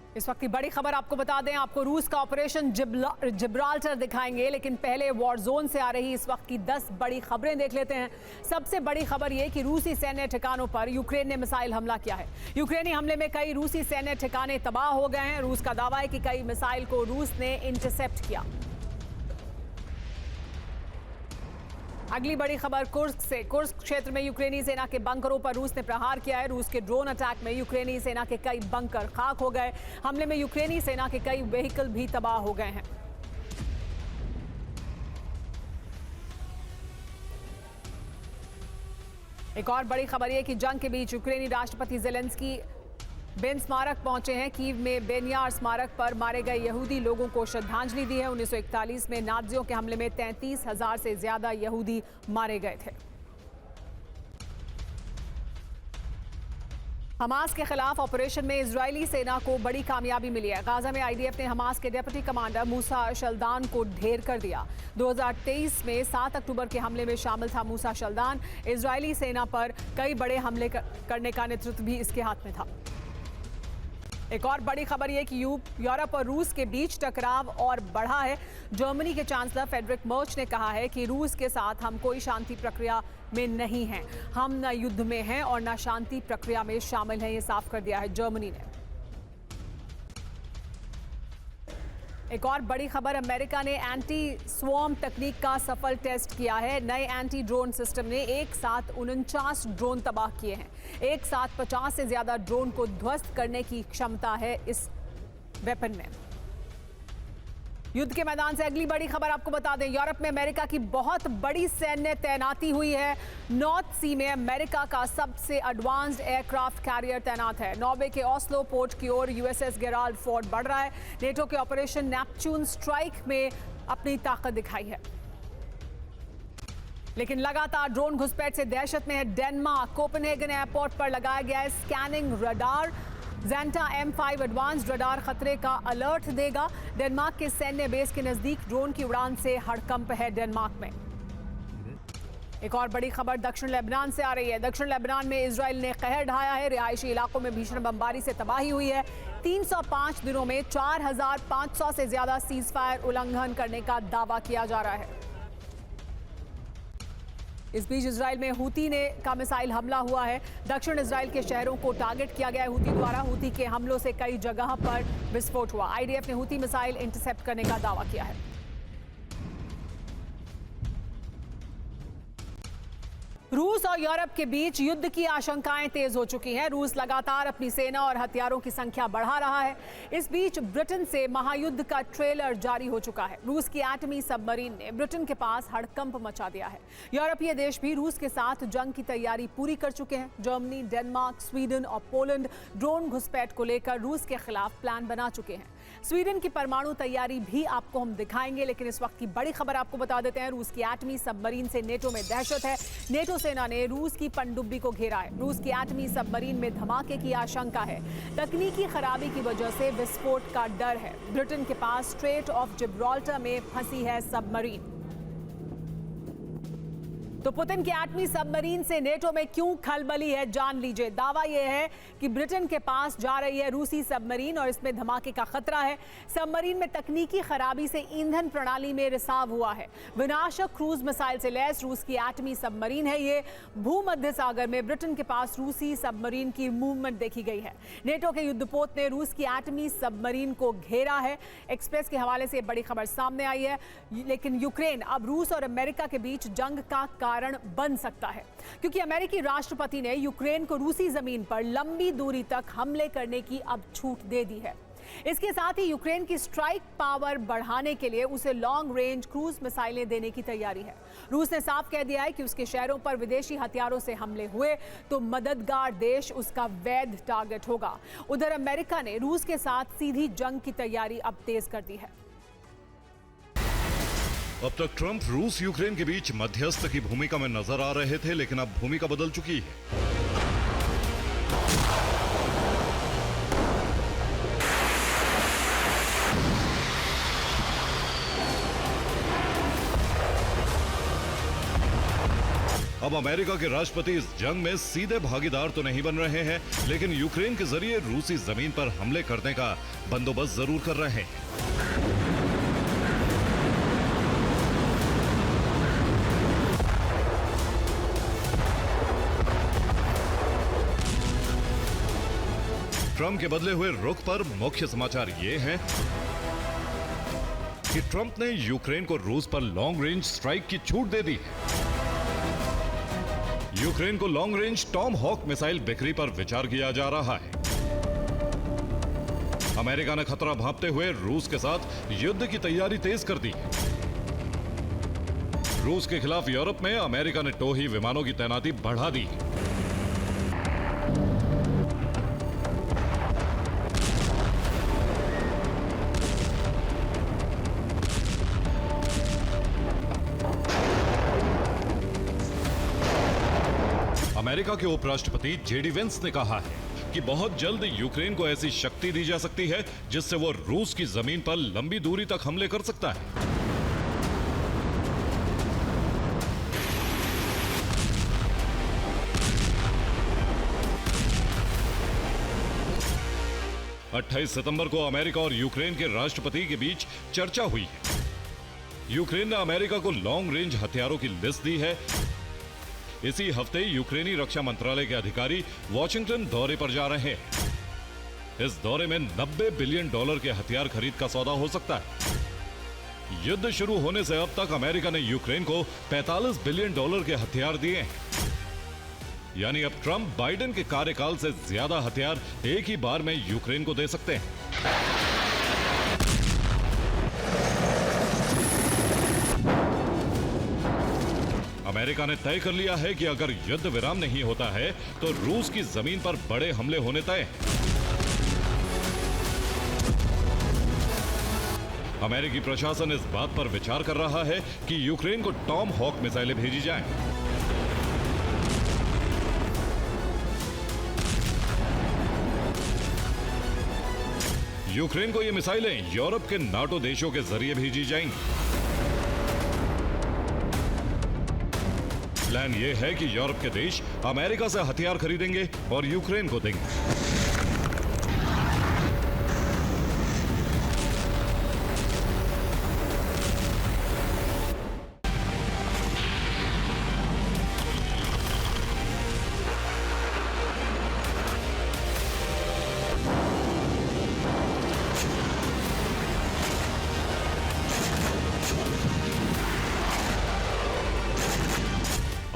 इस वक्त की बड़ी खबर आपको बता दें, आपको रूस का ऑपरेशन जिब्राल्टर दिखाएंगे, लेकिन पहले वॉर जोन से आ रही इस वक्त की 10 बड़ी खबरें देख लेते हैं। सबसे बड़ी खबर यह कि रूसी सैन्य ठिकानों पर यूक्रेन ने मिसाइल हमला किया है। यूक्रेनी हमले में कई रूसी सैन्य ठिकाने तबाह हो गए हैं। रूस का दावा है कि कई मिसाइल को रूस ने इंटरसेप्ट किया। अगली बड़ी खबर कुर्स्क से। कुर्स्क क्षेत्र में यूक्रेनी सेना के बंकरों पर रूस ने प्रहार किया है। रूस के ड्रोन अटैक में यूक्रेनी सेना के कई बंकर खाक हो गए। हमले में यूक्रेनी सेना के कई व्हीकल भी तबाह हो गए हैं। एक और बड़ी खबर यह कि जंग के बीच यूक्रेनी राष्ट्रपति ज़ेलेंस्की बेन स्मारक पहुंचे हैं। कीव में बेनियार स्मारक पर मारे गए यहूदी लोगों को श्रद्धांजलि दी है। 1941 में नाज़ियों के हमले में 33,000 से ज्यादा यहूदी मारे गए थे। हमास के खिलाफ ऑपरेशन में इजरायली सेना को बड़ी कामयाबी मिली है। गाजा में आईडीएफ ने हमास के डिप्टी कमांडर मूसा शल्दान को ढेर कर दिया। 2023 में 7 अक्टूबर के हमले में शामिल था मूसा शल्दान। इजरायली सेना पर कई बड़े हमले करने का नेतृत्व भी इसके हाथ में था। एक और बड़ी खबर यह कि यूरोप और रूस के बीच टकराव और बढ़ा है। जर्मनी के चांसलर फ्रेडरिक मर्च ने कहा है कि रूस के साथ हम कोई शांति प्रक्रिया में नहीं हैं। हम न युद्ध में हैं और न शांति प्रक्रिया में शामिल हैं, ये साफ कर दिया है जर्मनी ने। एक और बड़ी खबर, अमेरिका ने एंटी स्वॉर्म तकनीक का सफल टेस्ट किया है। नए एंटी ड्रोन सिस्टम ने एक साथ 49 ड्रोन तबाह किए हैं। एक साथ 50 से ज्यादा ड्रोन को ध्वस्त करने की क्षमता है इस वेपन में। युद्ध के मैदान से अगली बड़ी खबर आपको बता दें, यूरोप में अमेरिका की बहुत बड़ी सैन्य तैनाती हुई है। नॉर्थ सी में अमेरिका का सबसे एडवांस्ड एयरक्राफ्ट कैरियर तैनात है। नॉर्वे के ओस्लो पोर्ट की ओर यूएसएस गेराल्ड फोर्ड बढ़ रहा है। नेटो के ऑपरेशन नेपच्यून स्ट्राइक में अपनी ताकत दिखाई है, लेकिन लगातार ड्रोन घुसपैठ से दहशत में है डेनमार्क। कोपेनहेगन एयरपोर्ट पर लगाया गया है स्कैनिंग रडार। ज़ेंटा M5 एडवांस्ड रडार खतरे का अलर्ट देगा। डेनमार्क के सैन्य बेस के नजदीक ड्रोन की उड़ान से हड़कंप है डेनमार्क में। एक और बड़ी खबर दक्षिण लेबनान से आ रही है। दक्षिण लेबनान में इजराइल ने कहर ढाया है। रिहायशी इलाकों में भीषण बमबारी से तबाही हुई है। 305 दिनों में 4,500 से ज्यादा सीज फायर उल्लंघन करने का दावा किया जा रहा है। इस बीच इजराइल में हूती का मिसाइल हमला हुआ है। दक्षिण इजराइल के शहरों को टारगेट किया गया है हूती द्वारा। हूती के हमलों से कई जगह पर विस्फोट हुआ। आईडीएफ ने हूती मिसाइल इंटरसेप्ट करने का दावा किया है। रूस और यूरोप के बीच युद्ध की आशंकाएं तेज हो चुकी हैं। रूस लगातार अपनी सेना और हथियारों की संख्या बढ़ा रहा है। इस बीच ब्रिटेन से महायुद्ध का ट्रेलर जारी हो चुका है। रूस की एटमी सबमरीन ने ब्रिटेन के पास हड़कंप मचा दिया है। यूरोपीय देश भी रूस के साथ जंग की तैयारी पूरी कर चुके हैं। जर्मनी, डेनमार्क, स्वीडन और पोलैंड ड्रोन घुसपैठ को लेकर रूस के खिलाफ प्लान बना चुके हैं। स्वीडन की परमाणु तैयारी भी आपको हम दिखाएंगे, लेकिन इस वक्त की बड़ी खबर आपको बता देते हैं। रूस की एटमी सबमरीन से नेटो में दहशत है। नेटो सेना ने रूस की पनडुब्बी को घेरा है। रूस की एटमी सबमरीन में धमाके की आशंका है। तकनीकी खराबी की वजह से विस्फोट का डर है। ब्रिटेन के पास स्ट्रेट ऑफ जिब्राल्टर में फंसी है सबमरीन। तो पुतिन की एटमी सबमरीन से नेटो में क्यों खलबली है, जान लीजिए। दावा यह है कि ब्रिटेन के पास जा रही है रूसी सबमरीन और इसमें धमाके का खतरा है। सबमरीन में तकनीकी खराबी से ईंधन प्रणाली में रिसाव हुआ है। विनाशक क्रूज मिसाइल से लैस रूस की एटमी सबमरीन है ये। भूमध्य सागर में ब्रिटेन के पास रूसी सबमरीन की मूवमेंट देखी गई है। नेटो के युद्धपोत ने रूस की एटमी सबमरीन को घेरा है। एक्सप्रेस के हवाले से बड़ी खबर सामने आई है। लेकिन यूक्रेन अब रूस और अमेरिका के बीच जंग का कारण बन सकता है, क्योंकि अमेरिकी राष्ट्रपति ने यूक्रेन को रूसी जमीन पर लंबी दूरी तक हमले करने की अब छूट दे दी है। इसके साथ ही यूक्रेन की स्ट्राइक पावर बढ़ाने के लिए उसे लॉन्ग रेंज क्रूज मिसाइलें देने की तैयारी है। रूस ने साफ कह दिया है कि उसके शहरों पर विदेशी हथियारों से हमले हुए तो मददगार देश उसका वैध टारगेट होगा। उधर अमेरिका ने रूस के साथ सीधी जंग की तैयारी अब तेज कर दी है। अब तक ट्रंप रूस यूक्रेन के बीच मध्यस्थ की भूमिका में नजर आ रहे थे, लेकिन अब भूमिका बदल चुकी है। अब अमेरिका के राष्ट्रपति इस जंग में सीधे भागीदार तो नहीं बन रहे हैं, लेकिन यूक्रेन के जरिए रूसी जमीन पर हमले करने का बंदोबस्त जरूर कर रहे हैं। ट्रंप के बदले हुए रुख पर मुख्य समाचार ये हैं कि ट्रंप ने यूक्रेन को रूस पर लॉन्ग रेंज स्ट्राइक की छूट दे दी है। यूक्रेन को long range Tomahawk missile बिक्री पर विचार किया जा रहा है। अमेरिका ने खतरा भांपते हुए रूस के साथ युद्ध की तैयारी तेज कर दी। रूस के खिलाफ यूरोप में अमेरिका ने टोही विमानों की तैनाती बढ़ा दी। अमेरिका के उपराष्ट्रपति जेडी वेंस ने कहा है कि बहुत जल्द यूक्रेन को ऐसी शक्ति दी जा सकती है जिससे वो रूस की जमीन पर लंबी दूरी तक हमले कर सकता है। अट्ठाईस सितंबर को अमेरिका और यूक्रेन के राष्ट्रपति के बीच चर्चा हुई है। यूक्रेन ने अमेरिका को लॉन्ग रेंज हथियारों की लिस्ट दी है। इसी हफ्ते यूक्रेनी रक्षा मंत्रालय के अधिकारी वॉशिंगटन दौरे पर जा रहे हैं। इस दौरे में $90 बिलियन के हथियार खरीद का सौदा हो सकता है। युद्ध शुरू होने से अब तक अमेरिका ने यूक्रेन को $45 बिलियन के हथियार दिए हैं। यानी अब ट्रंप बाइडेन के कार्यकाल से ज्यादा हथियार एक ही बार में यूक्रेन को दे सकते हैं। अमेरिका ने तय कर लिया है कि अगर युद्ध विराम नहीं होता है तो रूस की जमीन पर बड़े हमले होने तय। अमेरिकी प्रशासन इस बात पर विचार कर रहा है कि यूक्रेन को टॉम हॉक मिसाइलें भेजी जाएं। यूक्रेन को ये मिसाइलें यूरोप के नाटो देशों के जरिए भेजी जाएंगी। प्लान यह है कि यूरोप के देश अमेरिका से हथियार खरीदेंगे और यूक्रेन को देंगे।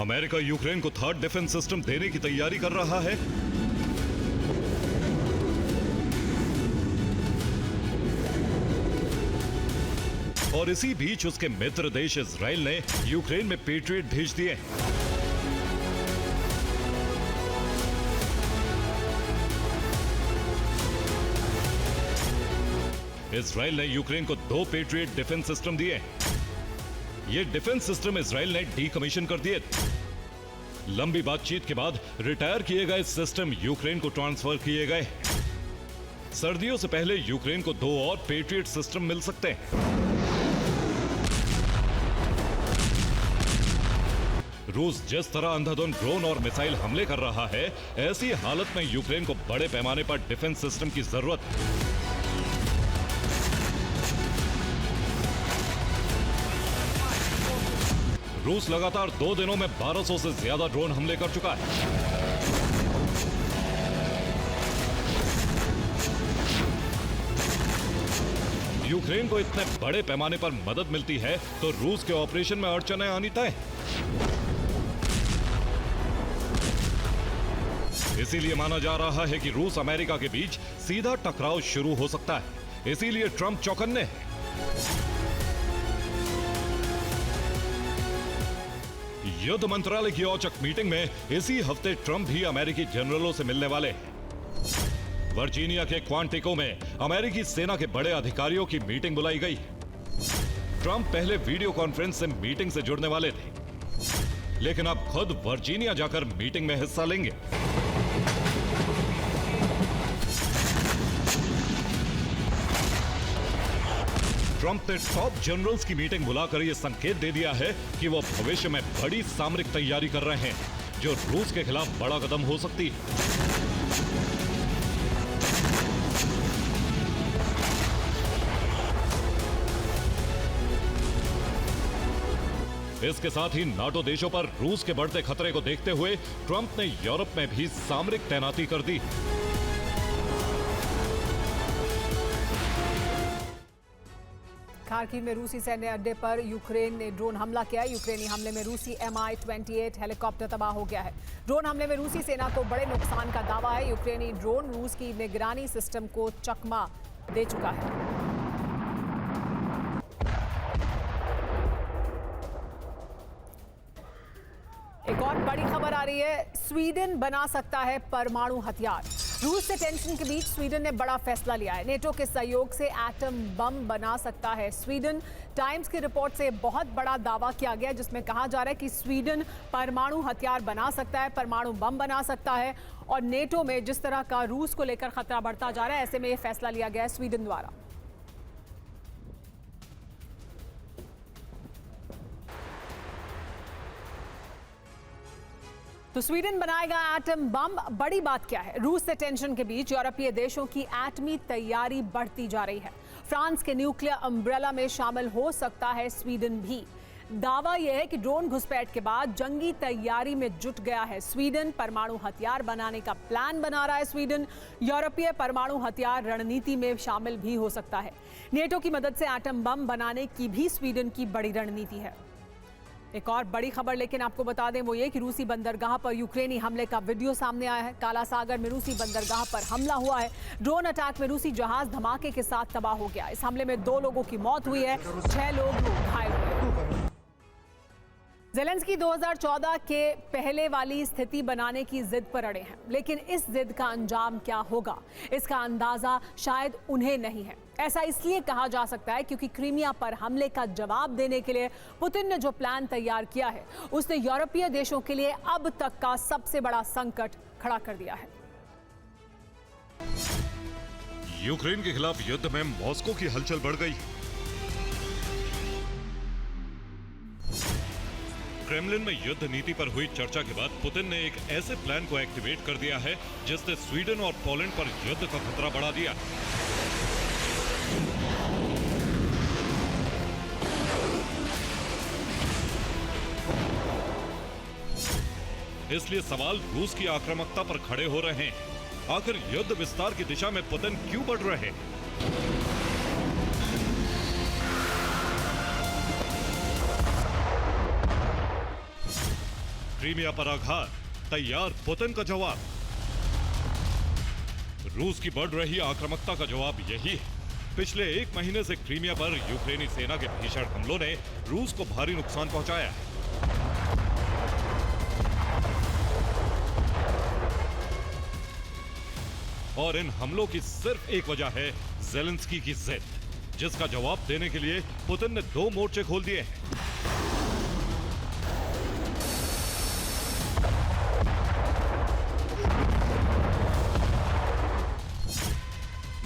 अमेरिका यूक्रेन को थर्ड डिफेंस सिस्टम देने की तैयारी कर रहा है। और इसी बीच उसके मित्र देश इजराइल ने यूक्रेन में पेट्रियट भेज दिए। इजराइल ने यूक्रेन को 2 पेट्रियट डिफेंस सिस्टम दिए। ये डिफेंस सिस्टम इजराइल ने डीकमीशन कर दिए। लंबी बातचीत के बाद रिटायर किए गए सिस्टम यूक्रेन को ट्रांसफर किए गए। सर्दियों से पहले यूक्रेन को 2 और पेट्रियट सिस्टम मिल सकते हैं। रूस जिस तरह अंधाधुंध ड्रोन और मिसाइल हमले कर रहा है, ऐसी हालत में यूक्रेन को बड़े पैमाने पर डिफेंस सिस्टम की जरूरत है। रूस लगातार 2 दिनों में 1200 से ज्यादा ड्रोन हमले कर चुका है। यूक्रेन को इतने बड़े पैमाने पर मदद मिलती है तो रूस के ऑपरेशन में अड़चनें आनी तय। इसीलिए माना जा रहा है कि रूस अमेरिका के बीच सीधा टकराव शुरू हो सकता है। इसीलिए ट्रंप चौकन्ने हैं। युद्ध मंत्रालय की औचक मीटिंग में इसी हफ्ते ट्रंप भी अमेरिकी जनरलों से मिलने वाले हैं। वर्जीनिया के क्वांटिको में अमेरिकी सेना के बड़े अधिकारियों की मीटिंग बुलाई गई। ट्रंप पहले वीडियो कॉन्फ्रेंस से मीटिंग से जुड़ने वाले थे, लेकिन अब खुद वर्जीनिया जाकर मीटिंग में हिस्सा लेंगे। ट्रंप ने टॉप जनरल्स की मीटिंग बुलाकर यह संकेत दे दिया है कि वो भविष्य में बड़ी सामरिक तैयारी कर रहे हैं, जो रूस के खिलाफ बड़ा कदम हो सकती है। इसके साथ ही नाटो देशों पर रूस के बढ़ते खतरे को देखते हुए ट्रंप ने यूरोप में भी सामरिक तैनाती कर दी। खार्किव में रूसी सैन्य अड्डे पर यूक्रेन ने ड्रोन हमला किया। यूक्रेनी हमले में रूसी Mi-28 हेलीकॉप्टर तबाह हो गया है। ड्रोन हमले में रूसी सेना को बड़े नुकसान का दावा है। यूक्रेनी ड्रोन रूस की निगरानी सिस्टम को चकमा दे चुका है। एक और बड़ी खबर आ रही है, स्वीडन बना सकता है परमाणु हथियार। रूस से टेंशन के बीच स्वीडन ने बड़ा फैसला लिया है। नेटो के सहयोग से एटम बम बना सकता है स्वीडन। टाइम्स की रिपोर्ट से बहुत बड़ा दावा किया गया, जिसमें कहा जा रहा है कि स्वीडन परमाणु हथियार बना सकता है, परमाणु बम बना सकता है। और नेटो में जिस तरह का रूस को लेकर खतरा बढ़ता जा रहा है, ऐसे में यह फैसला लिया गया है स्वीडन द्वारा। तो स्वीडन बनाएगा एटम बम। बड़ी बात क्या है, रूस से टेंशन के बीच यूरोपीय देशों की एटमी तैयारी बढ़ती जा रही है। फ्रांस के न्यूक्लियर अम्ब्रेला में शामिल हो सकता है स्वीडन भी। दावा यह है कि ड्रोन घुसपैठ के बाद जंगी तैयारी में जुट गया है स्वीडन। परमाणु हथियार बनाने का प्लान बना रहा है स्वीडन। यूरोपीय परमाणु हथियार रणनीति में शामिल भी हो सकता है। नेटो की मदद से एटम बम बनाने की भी स्वीडन की बड़ी रणनीति है। एक और बड़ी खबर लेकिन आपको बता दें वो ये कि रूसी बंदरगाह पर यूक्रेनी हमले का वीडियो सामने आया है। काला सागर में रूसी बंदरगाह पर हमला हुआ है। ड्रोन अटैक में रूसी जहाज धमाके के साथ तबाह हो गया। इस हमले में 2 लोगों की मौत हुई है, 6 लोग घायल हुए। ज़ेलेंस्की 2014 के पहले वाली स्थिति बनाने की जिद पर अड़े हैं, लेकिन इस जिद का अंजाम क्या होगा इसका अंदाजा शायद उन्हें नहीं है। ऐसा इसलिए कहा जा सकता है क्योंकि क्रीमिया पर हमले का जवाब देने के लिए पुतिन ने जो प्लान तैयार किया है, उसने यूरोपीय देशों के लिए अब तक का सबसे बड़ा संकट खड़ा कर दिया है। यूक्रेन के खिलाफ युद्ध में मॉस्को की हलचल बढ़ गई। क्रेमलिन में युद्ध नीति पर हुई चर्चा के बाद पुतिन ने एक ऐसे प्लान को एक्टिवेट कर दिया है जिसने स्वीडन और पोलैंड पर युद्ध का खतरा बढ़ा दिया। इसलिए सवाल रूस की आक्रामकता पर खड़े हो रहे हैं। आखिर युद्ध विस्तार की दिशा में पुतिन क्यों बढ़ रहे हैं? क्रीमिया पर आघात, तैयार पुतिन का जवाब। रूस की बढ़ रही आक्रामकता का जवाब यही है। पिछले 1 महीने से क्रीमिया पर यूक्रेनी सेना के भीषण हमलों ने रूस को भारी नुकसान पहुंचाया है। और इन हमलों की सिर्फ एक वजह है ज़ेलेंस्की की जिद, जिसका जवाब देने के लिए पुतिन ने 2 मोर्चे खोल दिए हैं।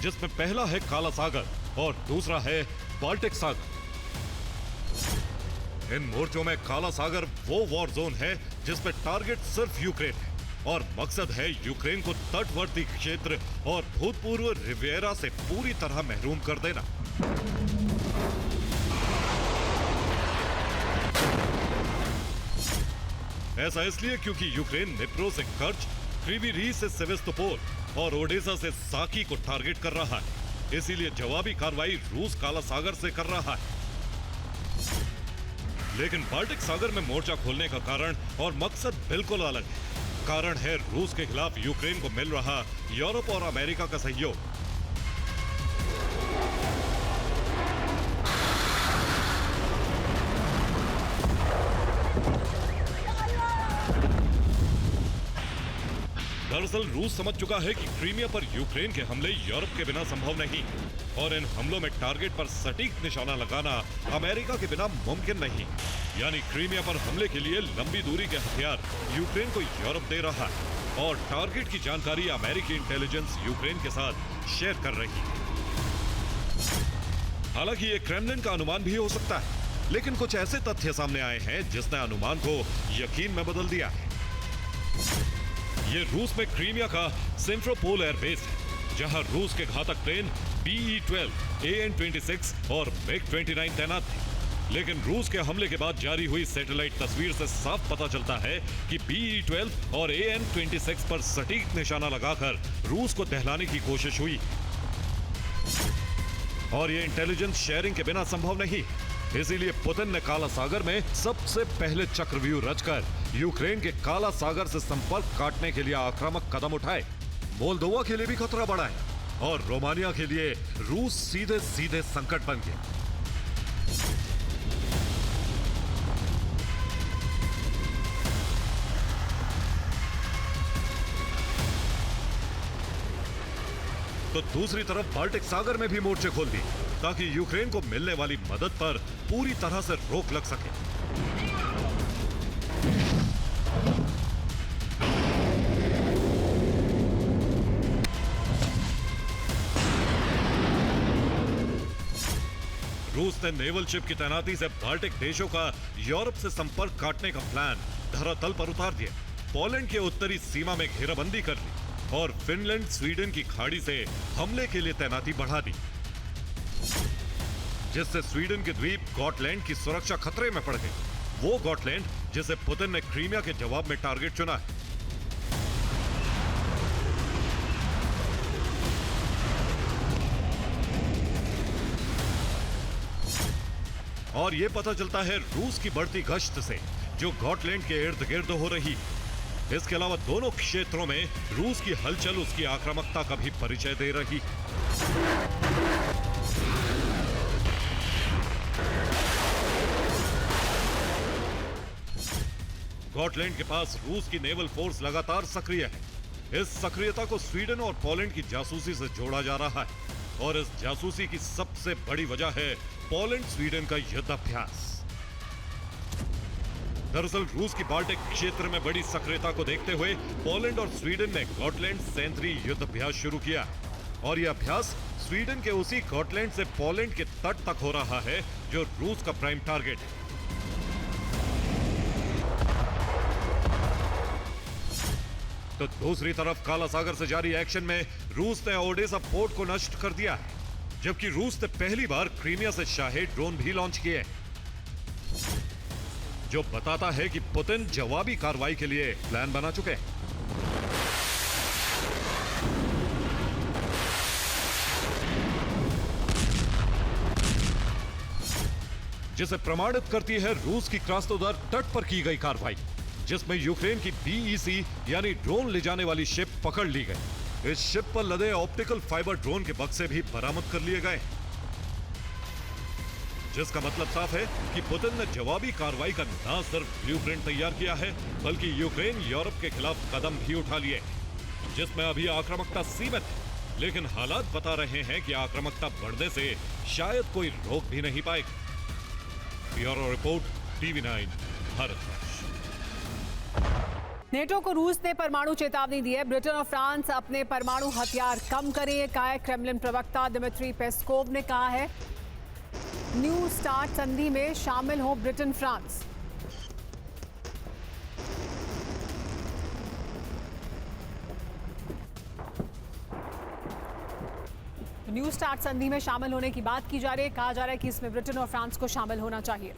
जिसमें पहला है काला सागर और दूसरा है बाल्टिक सागर। इन मोर्चों में काला सागर वो वॉर जोन है जिसमें टारगेट सिर्फ यूक्रेन है और मकसद है यूक्रेन को तटवर्ती क्षेत्र और भूतपूर्व रिविएरा से पूरी तरह महरूम कर देना। ऐसा इसलिए क्योंकि यूक्रेन निप्रो से कर्च, क्रीवी रीह से सेवेस्तोपोल और ओडेसा से साकी को टारगेट कर रहा है। इसीलिए जवाबी कार्रवाई रूस काला सागर से कर रहा है। लेकिन बाल्टिक सागर में मोर्चा खोलने का कारण और मकसद बिल्कुल अलग है। कारण है रूस के खिलाफ यूक्रेन को मिल रहा यूरोप और अमेरिका का सहयोग। दरअसल रूस समझ चुका है कि क्रीमिया पर यूक्रेन के हमले यूरोप के बिना संभव नहीं और इन हमलों में टारगेट पर सटीक निशाना लगाना अमेरिका के बिना मुमकिन नहीं। यानी क्रीमिया पर हमले के लिए लंबी दूरी के हथियार यूक्रेन को यूरोप दे रहा है और टारगेट की जानकारी अमेरिकी इंटेलिजेंस यूक्रेन के साथ शेयर कर रही है। हालांकि ये क्रेमलिन का अनुमान भी हो सकता है, लेकिन कुछ ऐसे तथ्य सामने आए हैं जिसने अनुमान को यकीन में बदल दिया है। ये रूस में क्रीमिया का सिम्फेरोपोल एयरबेस है, जहां रूस के घातक प्लेन BE-12, AN-26 और MiG-29 तैनात थे। लेकिन रूस के हमले के बाद जारी हुई सैटेलाइट तस्वीर से साफ पता चलता है कि BE-12 और AN-26 पर सटीक निशाना लगाकर रूस को दहलाने की कोशिश हुई। और ये इंटेलिजेंस शेयरिंग के बिना संभव नहीं। इसीलिए पुतिन ने काला सागर में सबसे पहले चक्रव्यूह रचकर यूक्रेन के काला सागर से संपर्क काटने के लिए आक्रामक कदम उठाए। मोल्दोवा के लिए भी खतरा बढ़ा है और रोमानिया के लिए रूस सीधे सीधे संकट बन गया। तो दूसरी तरफ बाल्टिक सागर में भी मोर्चे खोल दिए ताकि यूक्रेन को मिलने वाली मदद पर पूरी तरह से रोक लग सके। रूस ने नेवल शिप की तैनाती से बाल्टिक देशों का यूरोप से संपर्क काटने का प्लान धरातल पर उतार दिया। पोलैंड के उत्तरी सीमा में घेराबंदी कर ली और फिनलैंड स्वीडन की खाड़ी से हमले के लिए तैनाती बढ़ा दी, जिससे स्वीडन के द्वीप गॉटलैंड की सुरक्षा खतरे में पड़ गई। वो गॉटलैंड जिसे पुतिन ने क्रीमिया के जवाब में टारगेट चुना है। और यह पता चलता है रूस की बढ़ती गश्त से, जो गॉटलैंड के इर्द गिर्द हो रही। इसके अलावा दोनों क्षेत्रों में रूस की हलचल उसकी आक्रामकता का भी परिचय दे रही। गॉटलैंड के पास रूस की नेवल फोर्स लगातार सक्रिय है। इस सक्रियता को स्वीडन और पोलैंड की जासूसी से जोड़ा जा रहा है और इस जासूसी की सबसे बड़ी वजह है पोलैंड स्वीडन का युद्धाभ्यास। दरअसल रूस की बाल्टिक क्षेत्र में बड़ी सक्रियता को देखते हुए पोलैंड और स्वीडन ने गॉटलैंड सेंट्री युद्धाभ्यास शुरू किया और यह अभ्यास स्वीडन के उसी गॉटलैंड से पोलैंड के तट तक हो रहा है जो रूस का प्राइम टारगेट है। तो दूसरी तरफ काला सागर से जारी एक्शन में रूस ने ओडेसा पोर्ट को नष्ट कर दिया है, जबकि रूस ने पहली बार क्रीमिया से शाहेद ड्रोन भी लॉन्च किए, जो बताता है कि पुतिन जवाबी कार्रवाई के लिए प्लान बना चुके हैं। जिसे प्रमाणित करती है रूस की क्रास्नोदार तट पर की गई कार्रवाई, जिसमें यूक्रेन की BEC यानी ड्रोन ले जाने वाली शिप पकड़ ली गई। इस शिप पर लदे ऑप्टिकल फाइबर ड्रोन के बक्से भी बरामद कर लिए गए, जिसका मतलब साफ है कि पुतिन ने जवाबी कार्रवाई का न सिर्फ ब्लूप्रिंट तैयार किया है, बल्कि यूक्रेन यूरोप के खिलाफ कदम भी उठा लिए, जिसमें अभी आक्रामकता सीमित है, लेकिन हालात बता रहे हैं कि आक्रामकता बढ़ने से शायद कोई रोक भी नहीं पाएगा। Bureau report, TV9 Bharat. NATO को रूस ने परमाणु चेतावनी दी है। ब्रिटेन और फ्रांस अपने परमाणु हथियार कम करें, कहा है क्रेमलिन प्रवक्ता दिमित्री पेस्कोव ने कहा है। न्यू स्टार्ट संधि में शामिल हो ब्रिटेन फ्रांस। न्यू स्टार्ट संधि में शामिल होने की बात की जा रही है। कहा जा रहा है कि इसमें ब्रिटेन और फ्रांस को शामिल होना चाहिए।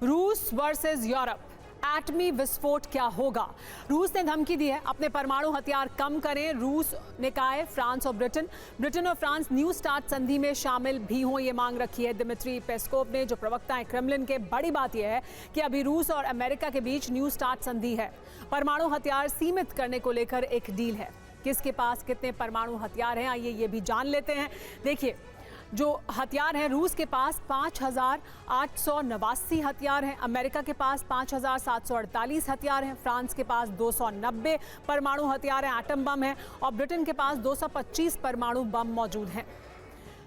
रूस वर्सेस यूरोप, एटमी विस्फोट क्या होगा? रूस ने धमकी दी है अपने परमाणु हथियार कम करें। रूस ने कहा है फ्रांस और ब्रिटेन और फ्रांस न्यू स्टार्ट संधि में शामिल भी हों, ये मांग रखी है दिमित्री पेस्कोव ने, जो प्रवक्ता है क्रेमलिन के। बड़ी बात यह है कि अभी रूस और अमेरिका के बीच न्यू स्टार्ट संधि है। परमाणु हथियार सीमित करने को लेकर एक डील है। किसके पास कितने परमाणु हथियार हैं, आइए ये भी जान लेते हैं। देखिए, जो हथियार हैं, रूस के पास 5,889 हथियार हैं, अमेरिका के पास 5,748 हथियार हैं, फ्रांस के पास 290 परमाणु हथियार हैं, एटम बम है, और ब्रिटेन के पास 225 परमाणु बम मौजूद हैं।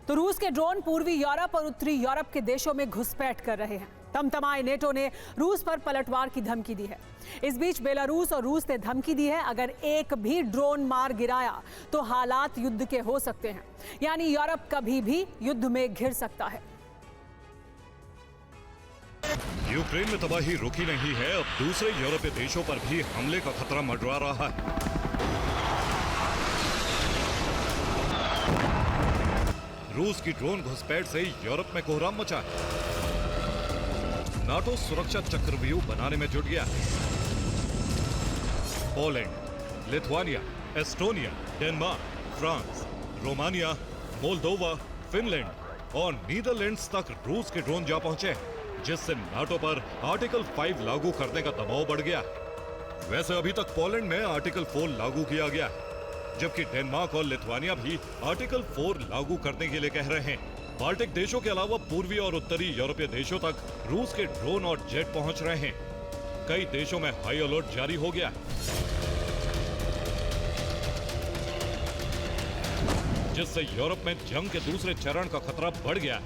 तो रूस के ड्रोन पूर्वी यूरोप और उत्तरी यूरोप के देशों में घुसपैठ कर रहे हैं। तमतमाए नेटो ने रूस पर पलटवार की धमकी दी है। इस बीच बेलारूस और रूस ने धमकी दी है, अगर एक भी ड्रोन मार गिराया तो हालात युद्ध के हो सकते हैं, यानी यूरोप कभी भी युद्ध में घिर सकता है। यूक्रेन में तबाही रुकी नहीं है, अब दूसरे यूरोपीय देशों पर भी हमले का खतरा मंडरा रहा है। रूस की ड्रोन घुसपैठ से यूरोप में कोहराम मचा है। नाटो सुरक्षा चक्रव्यूह बनाने में जुट गया है। Poland, Lithuania, Estonia, Denmark, France, Romania, Moldova, Finland और नीदरलैंड्स तक रूस के ड्रोन जा पहुंचे हैं, जिससे नाटो पर आर्टिकल 5 लागू करने का दबाव बढ़ गया है। वैसे अभी तक पोलैंड में आर्टिकल 4 लागू किया गया है, जबकि डेनमार्क और लिथुआनिया भी आर्टिकल 4 लागू करने के लिए कह रहे हैं। बाल्टिक देशों के अलावा पूर्वी और उत्तरी यूरोपीय देशों तक रूस के ड्रोन और जेट पहुंच रहे हैं। कई देशों में हाई अलर्ट जारी हो गया, जिससे यूरोप में जंग के दूसरे चरण का खतरा बढ़ गया।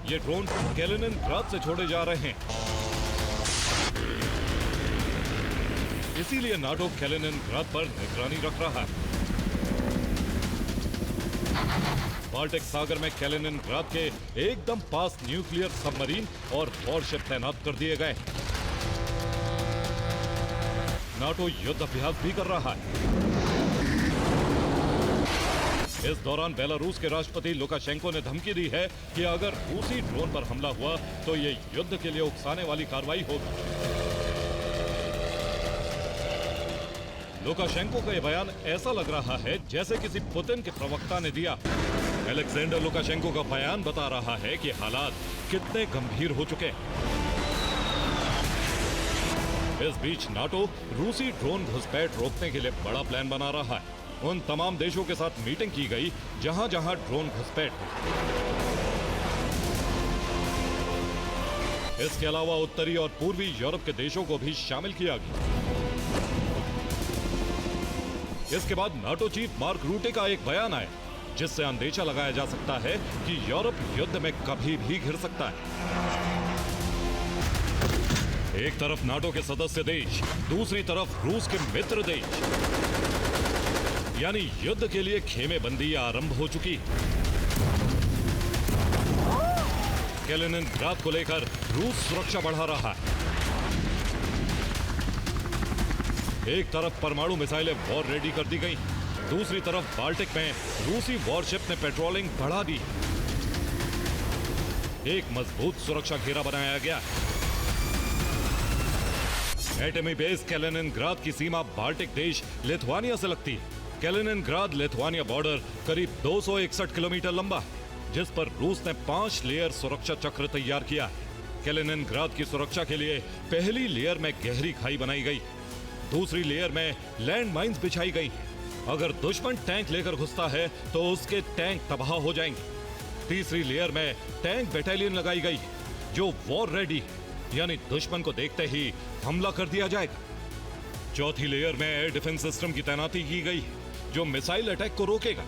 ये ड्रोन कैलिनिनग्राद से छोड़े जा रहे हैं, इसीलिए नाटो कैलिनिनग्राद पर निगरानी रख रहा है। बाल्टिक सागर में कैलिनिनग्राद के एकदम पास न्यूक्लियर सबमरीन और वॉरशिप तैनात कर दिए गए। नाटो युद्ध अभ्यास भी कर रहा है। इस दौरान बेलारूस के राष्ट्रपति लुकाशेंको ने धमकी दी है कि अगर रूसी ड्रोन पर हमला हुआ तो ये युद्ध के लिए उकसाने वाली कार्रवाई होगी। लुकाशेंको का यह बयान ऐसा लग रहा है जैसे किसी पुतिन के प्रवक्ता ने दिया। अलेक्जेंडर लुकाशेंको का बयान बता रहा है कि हालात कितने गंभीर हो चुके हैं। इस बीच नाटो रूसी ड्रोन घुसपैठ रोकने के लिए बड़ा प्लान बना रहा है। उन तमाम देशों के साथ मीटिंग की गई जहां जहां ड्रोन घुसपैठ हुई। इसके अलावा उत्तरी और पूर्वी यूरोप के देशों को भी शामिल किया गया। इसके बाद नाटो चीफ मार्क रूटे का एक बयान आया, जिससे अंदेशा लगाया जा सकता है कि यूरोप युद्ध में कभी भी घिर सकता है। एक तरफ नाटो के सदस्य देश, दूसरी तरफ रूस के मित्र देश, यानी युद्ध के लिए खेमेबंदी आरंभ हो चुकी। कैलिनिनग्राद को लेकर रूस सुरक्षा बढ़ा रहा है। एक तरफ परमाणु मिसाइलें वॉर रेडी कर दी गई, दूसरी तरफ बाल्टिक में रूसी वॉरशिप ने पेट्रोलिंग बढ़ा दी। एक मजबूत सुरक्षा घेरा बनाया गया। एटमी बेस कैलिनिनग्राद की सीमा बाल्टिक देश लिथुआनिया से लगती है। कैलिनिनग्राद लिथुआनिया बॉर्डर करीब 261 किलोमीटर लंबा है, जिस पर रूस ने 5 लेयर सुरक्षा चक्र तैयार किया है। कैलिनिनग्राद की सुरक्षा के लिए पहली लेयर में गहरी खाई बनाई गई, दूसरी लेयर में लैंड माइंस बिछाई गई। अगर दुश्मन टैंक लेकर घुसता है तो उसके टैंक तबाह हो जाएंगे। तीसरी लेयर में टैंक बटालियन लगाई गई, जो वॉर रेडी है, यानी दुश्मन को देखते ही हमला कर दिया जाएगा। चौथी लेयर में एयर डिफेंस सिस्टम की तैनाती की गई, जो मिसाइल अटैक को रोकेगा।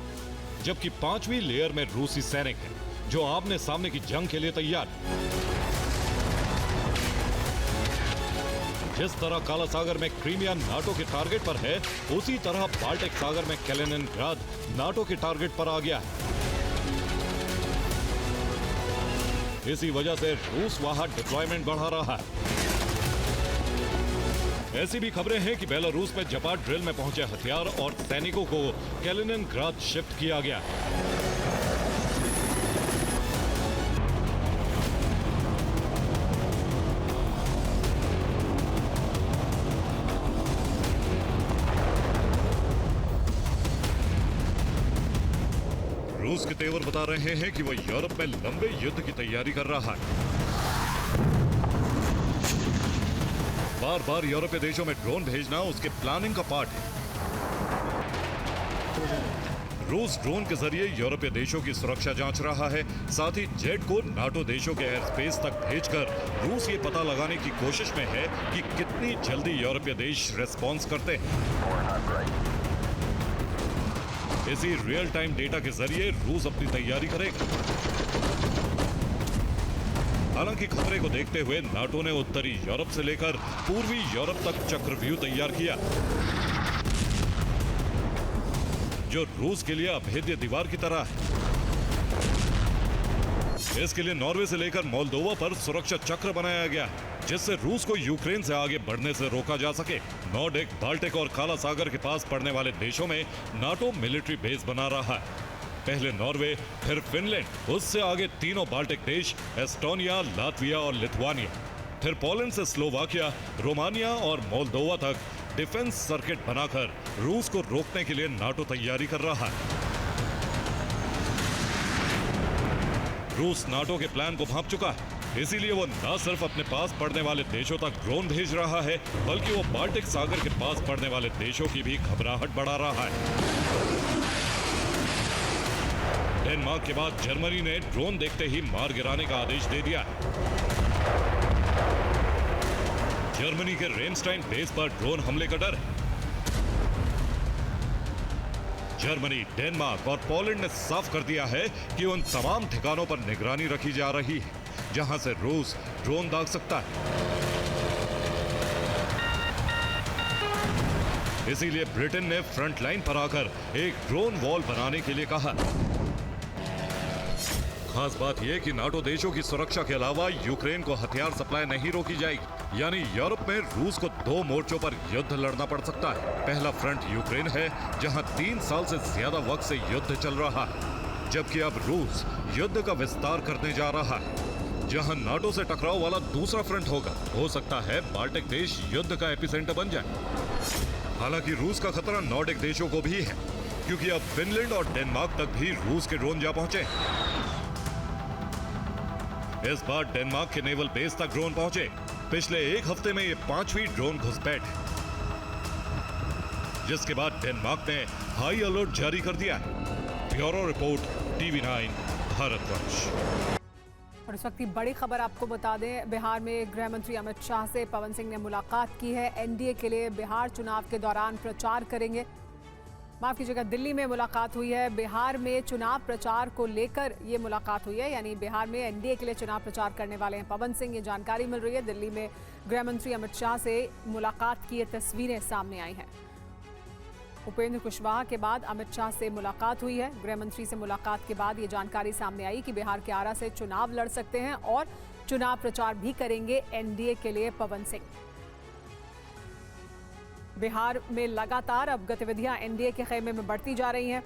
जबकि 5वीं लेयर में रूसी सैनिक हैं, जो आमने सामने की जंग के लिए तैयार है। जिस तरह काला सागर में क्रीमिया नाटो के टारगेट पर है, उसी तरह बाल्टिक सागर में कैलिनिनग्राद नाटो के टारगेट पर आ गया है। इसी वजह से रूस वहां डिप्लॉयमेंट बढ़ा रहा है। ऐसी भी खबरें हैं कि बेलारूस में जपाट ड्रिल में पहुंचे हथियार और सैनिकों को कैलिनिनग्राद शिफ्ट किया गया। रूस के तेवर बता रहे हैं कि वह यूरोप में लंबे युद्ध की तैयारी कर रहा है। बार बार यूरोपीय देशों में ड्रोन भेजना उसके प्लानिंग का पार्ट है। रूस ड्रोन के जरिए यूरोपीय देशों की सुरक्षा जांच रहा है, साथ ही जेट को नाटो देशों के एयर स्पेस तक भेजकर रूस ये पता लगाने की कोशिश में है कि कितनी जल्दी यूरोपीय देश रिस्पॉन्स करते हैं। इसी रियल टाइम डेटा के जरिए रूस अपनी तैयारी करेगा। हालांकि खतरे को देखते हुए नाटो ने उत्तरी यूरोप से लेकर पूर्वी यूरोप तक चक्रव्यूह तैयार किया, जो रूस के लिए अभेद्य दीवार की तरह है। इसके लिए नॉर्वे से लेकर मोल्दोवा पर सुरक्षा चक्र बनाया गया, जिससे रूस को यूक्रेन से आगे बढ़ने से रोका जा सके। नॉर्डिक, बाल्टिक और काला सागर के पास पड़ने वाले देशों में नाटो मिलिट्री बेस बना रहा है। पहले नॉर्वे, फिर फिनलैंड, उससे आगे तीनों बाल्टिक देश एस्टोनिया, लातविया और लिथुआनिया, फिर पोलैंड से स्लोवाकिया, रोमानिया और मोल्दोवा तक डिफेंस सर्किट बनाकर रूस को रोकने के लिए नाटो तैयारी कर रहा है। रूस नाटो के प्लान को भांप चुका है, इसीलिए वो न सिर्फ अपने पास पड़ने वाले देशों तक ड्रोन भेज रहा है, बल्कि वो बाल्टिक सागर के पास पड़ने वाले देशों की भी घबराहट बढ़ा रहा है। डेनमार्क के बाद जर्मनी ने ड्रोन देखते ही मार गिराने का आदेश दे दिया। जर्मनी के रेमस्टाइन बेस पर ड्रोन हमले का डर है। जर्मनी, डेनमार्क और पोलैंड ने साफ कर दिया है कि उन तमाम ठिकानों पर निगरानी रखी जा रही है जहां से रूस ड्रोन दाग सकता है। इसीलिए ब्रिटेन ने फ्रंट लाइन पर आकर एक ड्रोन वॉल बनाने के लिए कहा। खास बात यह कि नाटो देशों की सुरक्षा के अलावा यूक्रेन को हथियार सप्लाई नहीं रोकी जाएगी, यानी यूरोप में रूस को 2 मोर्चों पर युद्ध लड़ना पड़ सकता है। पहला फ्रंट यूक्रेन है, जहां 3 साल से ज्यादा वक्त से युद्ध चल रहा है, जबकि अब रूस युद्ध का विस्तार करने जा रहा है, जहां नाटो से टकराव वाला दूसरा फ्रंट होगा। हो सकता है बाल्टिक देश युद्ध का एपिसेंटर बन जाए। हालांकि रूस का खतरा नॉर्डिक देशों को भी है, क्योंकि अब फिनलैंड और डेनमार्क तक भी रूस के ड्रोन जा पहुंचे। इस बार डेनमार्क के नेवल बेस तक ड्रोन पहुंचे। पिछले एक हफ्ते में ये 5वीं ड्रोन घुसपैठ है, जिसके बाद डेनमार्क ने हाई अलर्ट जारी कर दिया है। Bureau report, TV9 Bharatvarsh. और इस वक्त की बड़ी खबर आपको बता दें, बिहार में गृह मंत्री अमित शाह से पवन सिंह ने मुलाकात की है। एनडीए के लिए बिहार चुनाव के दौरान प्रचार करेंगे। माफ कीजिएगा, दिल्ली में मुलाकात हुई है। बिहार में चुनाव प्रचार को लेकर ये मुलाकात हुई है, यानी बिहार में एनडीए के लिए चुनाव प्रचार करने वाले हैं पवन सिंह। ये जानकारी मिल रही है। दिल्ली में गृह मंत्री अमित शाह से मुलाकात की ये तस्वीरें सामने आई हैं। उपेंद्र कुशवाहा के बाद अमित शाह से मुलाकात हुई है। गृह मंत्री से मुलाकात के बाद ये जानकारी सामने आई कि बिहार के आरा से चुनाव लड़ सकते हैं और चुनाव प्रचार भी करेंगे एनडीए के लिए पवन सिंह। बिहार में लगातार अब गतिविधियां एनडीए के खेमे में बढ़ती जा रही हैं।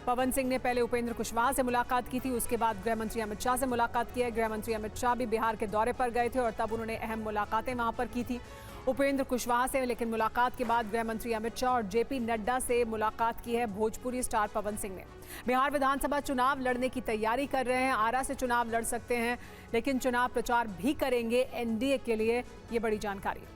पवन सिंह ने पहले उपेंद्र कुशवाहा से मुलाकात की थी, उसके बाद गृह मंत्री अमित शाह से मुलाकात की है। गृह मंत्री अमित शाह भी बिहार के दौरे पर गए थे और तब उन्होंने अहम मुलाकातें वहां पर की थी उपेंद्र कुशवाहा से। लेकिन मुलाकात के बाद गृह मंत्री अमित शाह और जेपी नड्डा से मुलाकात की है भोजपुरी स्टार पवन सिंह ने। बिहार विधानसभा चुनाव लड़ने की तैयारी कर रहे हैं। आरा से चुनाव लड़ सकते हैं, लेकिन चुनाव प्रचार भी करेंगे एनडीए के लिए, ये बड़ी जानकारी है।